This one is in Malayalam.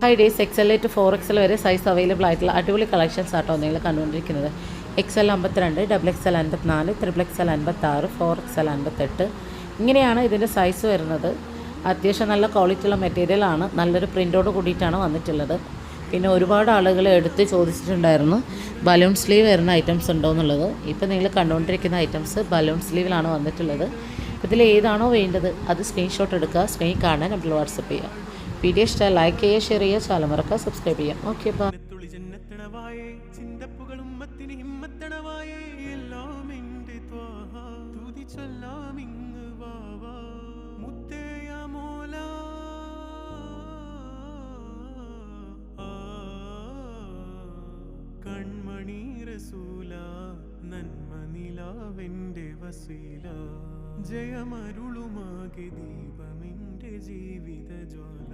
High days XL to 4XL വരെ സൈസ് അവൈലബിൾ ആയിട്ടുള്ള അടിപൊളി കളക്ഷൻസ് ആട്ടോ നിങ്ങൾ കണ്ടുകൊണ്ടിരിക്കുന്നത്. XL 52, XXL 54, XXL 56, 4XL 58 ഇങ്ങനെയാണ് ഇതിൻ്റെ സൈസ് വരുന്നത്. അത്യാവശ്യം നല്ല ക്വാളിറ്റിയുള്ള മെറ്റീരിയലാണ്, നല്ലൊരു പ്രിൻ്റോട് കൂടിയിട്ടാണ് വന്നിട്ടുള്ളത്. പിന്നെ ഒരുപാട് ആളുകൾ എടുത്ത് ചോദിച്ചിട്ടുണ്ടായിരുന്നു ബലൂൺ സ്ലീവ് വരുന്ന ഐറ്റംസ് ഉണ്ടോ എന്നുള്ളത്. ഇപ്പോൾ നിങ്ങൾ കണ്ടുകൊണ്ടിരിക്കുന്ന ഐറ്റംസ് ബലൂൺ സ്ലീവിലാണ് വന്നിട്ടുള്ളത്. ഇതിൽ ഏതാണോ വേണ്ടത് അത് സ്ക്രീൻഷോട്ട് എടുക്കുക, സ്ക്രീൻ കാണാൻ നമ്മൾ വാട്സപ്പ് ചെയ്യുക. വീഡിയോ ഇഷ്ടമായി ലൈക്ക് ചെയ്യുക, ഷെയർ ചെയ്യുക, ചാനൽ മറക്കുക, സബ്സ്ക്രൈബ് ചെയ്യുക. Okay bye. കൺമണി റസൂല നന്മ നിലാവെന്റെ വസീല ജയമരുളുമാകെ ദീപമെന്റെ ജീവിത ജ്വാല.